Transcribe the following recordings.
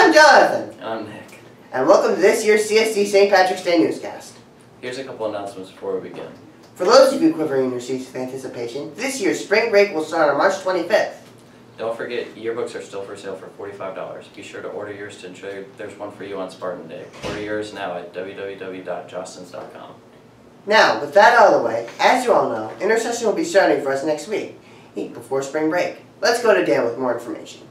I'm Jonathan. And I'm Nick. And welcome to this year's CSD St. Patrick's Day Newscast. Here's a couple announcements before we begin. For those of you quivering in your seats with anticipation, this year's spring break will start on March 25th. Don't forget, yearbooks are still for sale for $45. Be sure to order yours to ensure there's one for you on Spartan Day. Order yours now at www.jostens.com. Now, with that out of the way, as you all know, Intersession will be starting for us next week before spring break. Let's go to Dan with more information.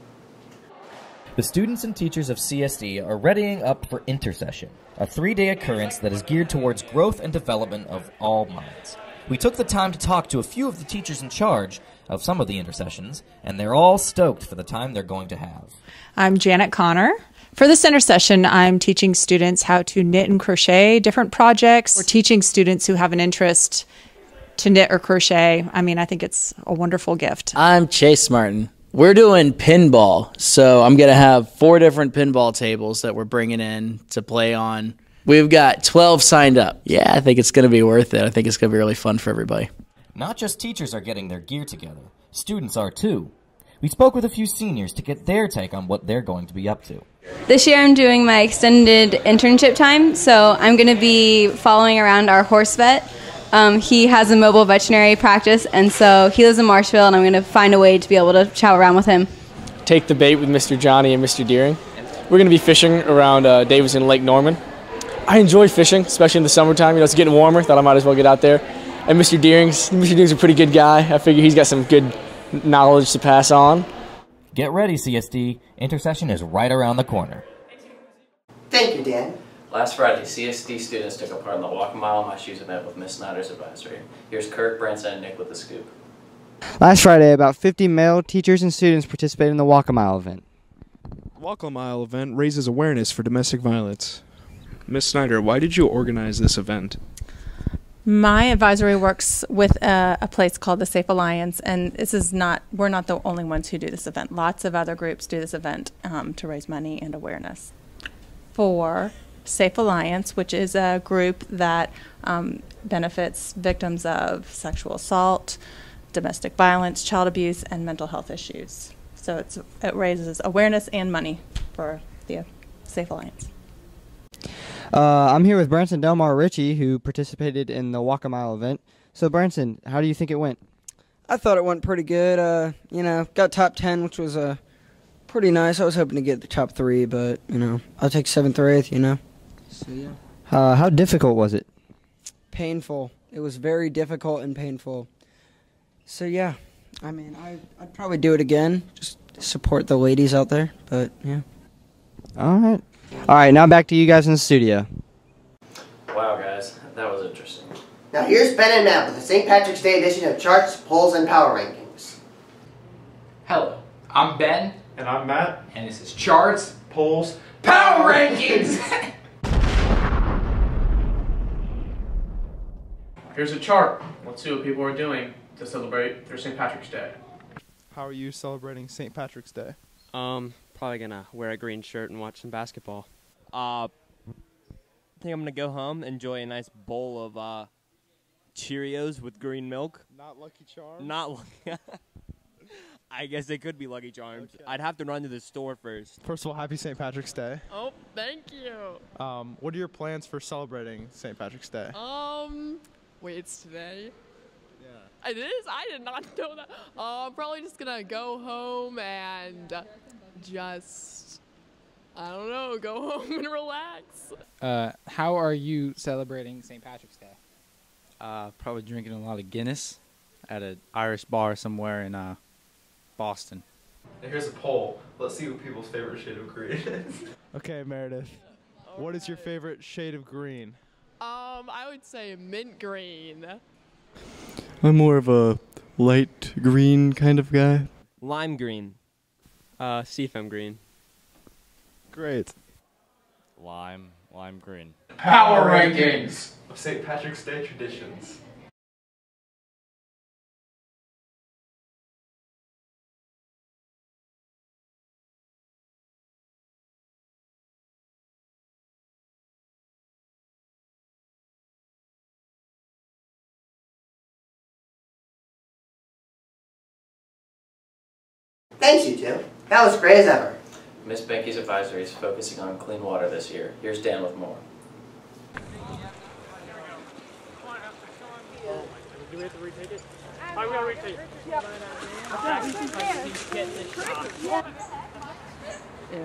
The students and teachers of CSD are readying up for Intersession, a 3-day occurrence that is geared towards growth and development of all minds. We took the time to talk to a few of the teachers in charge of some of the intersessions, and they're all stoked for the time they're going to have. I'm Janet Connor. For this intersession, I'm teaching students how to knit and crochet different projects. We're teaching students who have an interest to knit or crochet. I mean, I think it's a wonderful gift. I'm Chase Martin. We're doing pinball, so I'm going to have 4 different pinball tables that we're bringing in to play on. We've got 12 signed up. Yeah, I think it's going to be worth it. I think it's going to be really fun for everybody. Not just teachers are getting their gear together, students are too. We spoke with a few seniors to get their take on what they're going to be up to. This year I'm doing my extended internship time, so I'm going to be following around our horse vet. He has a mobile veterinary practice, and so he lives in Marshville, and I'm going to find a way to be able to travel around with him. Take the bait with Mr. Johnny and Mr. Deering. We're going to be fishing around Davis and Lake Norman. I enjoy fishing, especially in the summertime. You know, it's getting warmer, thought I might as well get out there. And Mr. Deering's a pretty good guy. I figure he's got some good knowledge to pass on. Get ready, CSD. Intersession is right around the corner. Thank you, Dan. Last Friday, CSD students took part in the Walk a Mile in My Shoes event with Miss Snyder's advisory. Here's Kirk, Branson, and Nick with the scoop. Last Friday, about 50 male teachers and students participated in the Walk a Mile event. The Walk a Mile event raises awareness for domestic violence. Miss Snyder, why did you organize this event? My advisory works with a place called the Safe Alliance, and we're not the only ones who do this event. Lots of other groups do this event to raise money and awareness for Safe Alliance, which is a group that benefits victims of sexual assault, domestic violence, child abuse, and mental health issues. So it raises awareness and money for the Safe Alliance. I'm here with Branson Delmar Ritchie, who participated in the Walk a Mile event. So, Branson, how do you think it went? I thought it went pretty good. Got top 10, which was pretty nice. I was hoping to get the top 3, but, I'll take 7th or 8th, So, yeah. How difficult was it? Painful. It was very difficult and painful. So, yeah. I mean, I'd probably do it again. Just support the ladies out there, but, yeah. All right. All right, now back to you guys in the studio. Wow, guys, that was interesting. Now here's Ben and Matt with the St. Patrick's Day edition of Charts, Polls, and Power Rankings. Hello, I'm Ben. And I'm Matt. And this is Charts, Polls, Power Rankings! Here's a chart. Let's see what people are doing to celebrate their St. Patrick's Day. How are you celebrating St. Patrick's Day? Probably gonna wear a green shirt and watch some basketball. I think I'm gonna go home, enjoy a nice bowl of Cheerios with green milk. Not Lucky Charms? Not I guess they could be Lucky Charms. Okay. I'd have to run to the store first. First of all, happy St. Patrick's Day. Oh, thank you. What are your plans for celebrating St. Patrick's Day? Wait, it's today? Yeah. It is? I did not know that. I'm probably just gonna go home and just, I don't know, go home and relax. How are you celebrating St. Patrick's Day? Probably drinking a lot of Guinness at an Irish bar somewhere in Boston. Now here's a poll. Let's see what people's favorite shade of green is. Okay, Meredith. Okay. What is your favorite shade of green? I would say mint green. I'm more of a light green kind of guy. Lime green. Seafoam green. Great. Lime green. Power Rankings of St. Patrick's Day traditions. Thanks, you two. That was great as ever. Miss Benke's advisory is focusing on clean water this year. Here's Dan with more. Do we have to retake it? All right, we gotta retake it. Ew.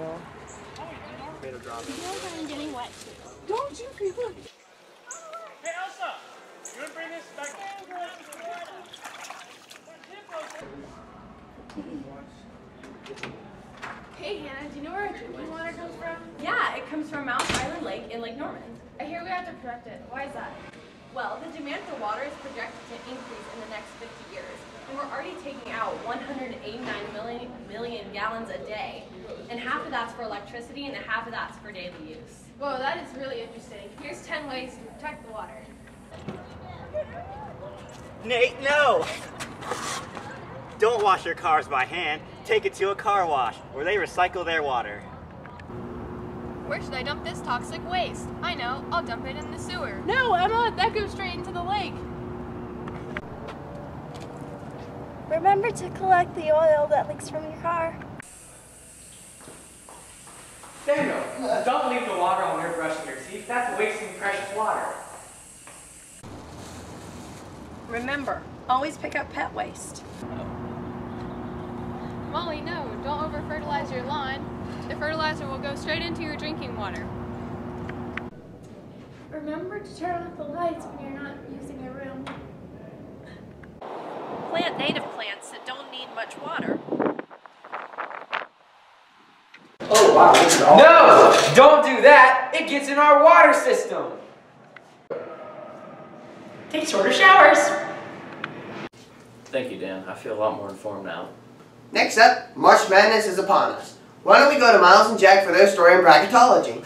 Made her drop it. I'm getting wet. Don't you feel it? Hey, Elsa! You wanna bring this back? Hey Hannah, do you know where our drinking water comes from? Yeah, it comes from Mount Island Lake in Lake Norman. I hear we have to protect it. Why is that? Well, the demand for water is projected to increase in the next 50 years, and we're already taking out 189 million gallons a day, and half of that's for electricity and half of that's for daily use. Whoa, that is really interesting. Here's 10 ways to protect the water. Nate, no! Don't wash your cars by hand. Take it to a car wash, where they recycle their water. Where should I dump this toxic waste? I know, I'll dump it in the sewer. No, Emma, that goes straight into the lake. Remember to collect the oil that leaks from your car. Samuel, don't leave the water on your brushing your teeth. That's wasting precious water. Remember, always pick up pet waste. Molly, no, don't over-fertilize your lawn. The fertilizer will go straight into your drinking water. Remember to turn off the lights when you're not using your room. Plant native plants that don't need much water. Oh wow, this is all. No! Don't do that! It gets in our water system! Take shorter showers. Thank you, Dan. I feel a lot more informed now. Next up, March Madness is upon us. Why don't we go to Miles and Jack for their story in bracketology?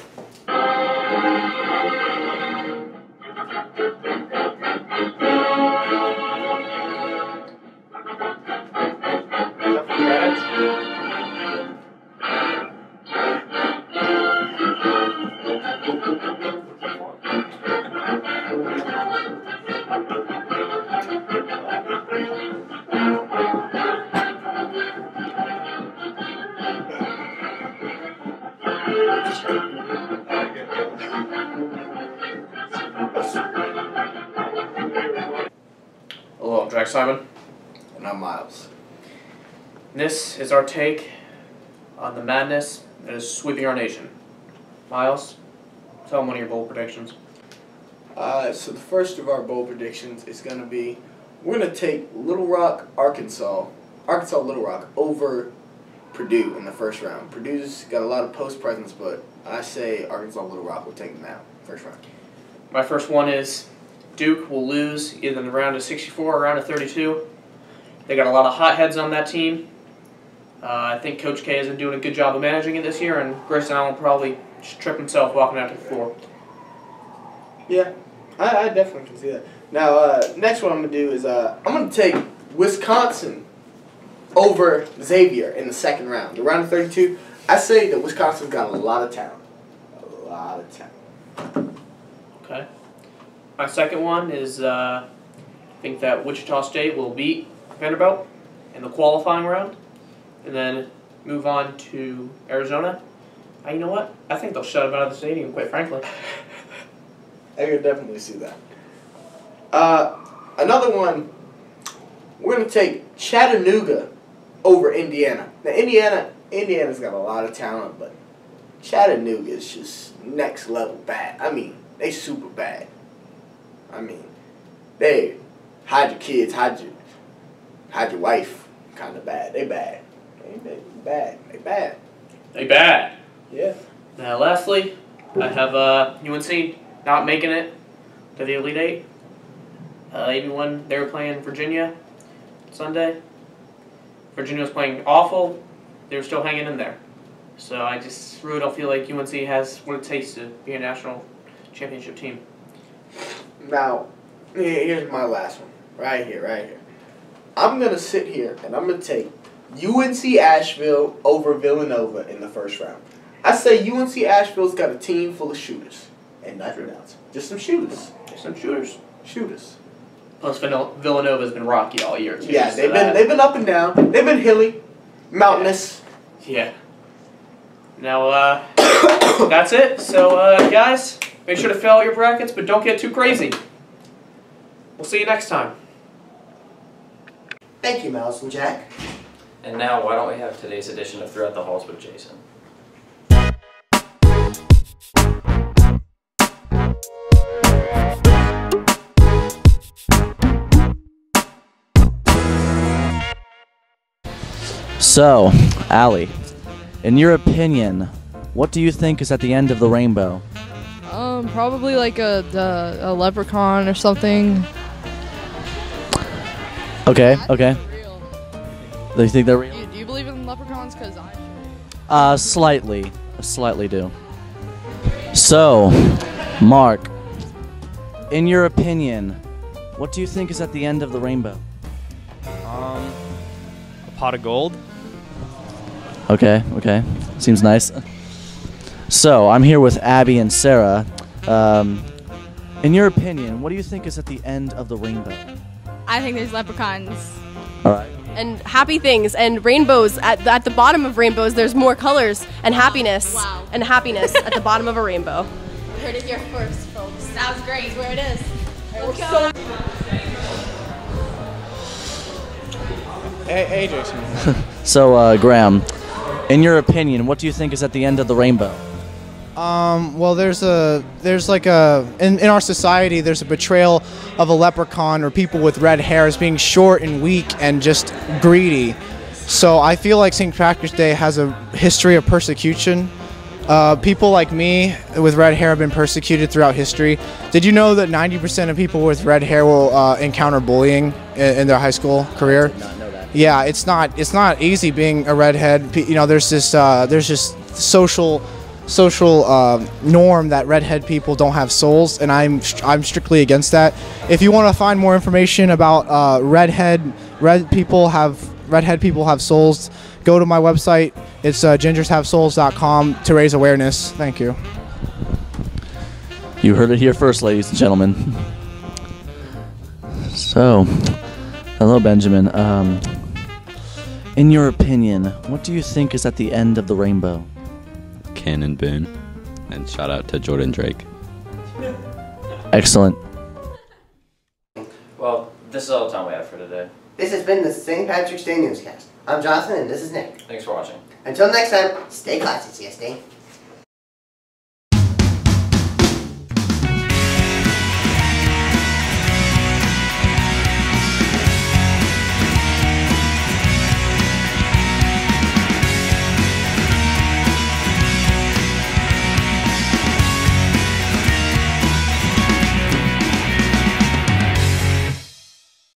Hello, I'm Jack Simon. And I'm Miles. This is our take on the madness that is sweeping our nation. Miles, tell them one of your bold predictions. So the first of our bold predictions is going to be, we're going to take Little Rock, Arkansas Little Rock over Purdue in the first round. Purdue's got a lot of post presence, but I say Arkansas Little Rock will take them out first round. My first one is Duke will lose either in the round of 64 or round of 32. They got a lot of hotheads on that team. I think Coach K isn't doing a good job of managing it this year, and Grayson Allen will probably trip himself walking out to the floor. Yeah, I definitely can see that. Now, next one I'm going to do is I'm going to take Wisconsin over Xavier in the second round. The round of 32, I say that Wisconsin's got a lot of talent. A lot of talent. Okay. My second one is I think that Wichita State will beat Vanderbilt in the qualifying round and then move on to Arizona. You know what? I think they'll shut them out of the stadium, quite frankly. I could definitely see that. Another one, we're going to take Chattanooga over Indiana. Now, Indiana's got a lot of talent, but Chattanooga is just next level bad. I mean, they super bad. I mean, they hide your kids, hide your wife, kind of bad. They bad. They bad. They bad. They bad. Yeah. Now, lastly, I have UNC not making it to the Elite Eight. Even when they were playing Virginia Sunday, Virginia was playing awful. They were still hanging in there. So I just really don't feel like UNC has what it takes to be a national championship team. Now, here's my last one. Right here. I'm going to sit here and I'm going to take UNC Asheville over Villanova in the first round. I say UNC Asheville's got a team full of shooters. And nothing else. Just some shooters. Shooters. Plus, Villanova's been rocky all year, too. Yeah, they've been up and down. They've been hilly, mountainous. Yeah. Now, that's it. So, guys, make sure to fill out your brackets, but don't get too crazy. We'll see you next time. Thank you, Mouse and Jack. And now, why don't we have today's edition of Throughout the Halls with Jason? So, Allie, in your opinion, what do you think is at the end of the rainbow? Probably like a leprechaun or something. Okay, okay. Do you think they're real? Do you believe in leprechauns? Cause I. Slightly do. So, Mark, in your opinion, what do you think is at the end of the rainbow? A pot of gold. Okay, okay. Seems nice. So, I'm here with Abby and Sarah. In your opinion, what do you think is at the end of the rainbow? I think there's leprechauns. All right. And happy things and rainbows. At the bottom of rainbows, there's more colors and happiness. Wow. And happiness at the bottom of a rainbow. Heard it here first, folks. Sounds great. Where it is. Hey, Jason. So, Graham, in your opinion, what do you think is at the end of the rainbow? Well, there's like in our society, there's a betrayal of a leprechaun or people with red hair as being short and weak and just greedy. So I feel like St. Patrick's Day has a history of persecution. People like me with red hair have been persecuted throughout history. Did you know that 90% of people with red hair will encounter bullying in their high school career? I did not know that. Yeah, it's not easy being a redhead. You know, there's just social norm that redhead people don't have souls, and I'm strictly against that. If you want to find more information about redhead people have souls, go to my website. It's gingershavesouls.com to raise awareness. Thank you. You heard it here first, ladies and gentlemen. So, hello, Benjamin. In your opinion, what do you think is at the end of the rainbow? Cannon Boone, and shout out to Jordan Drake. Excellent. Well, this is all the time we have for today. This has been the St. Patrick's Day Newscast. I'm Jonathan, and this is Nick. Thanks for watching. Until next time, stay classy, CSD.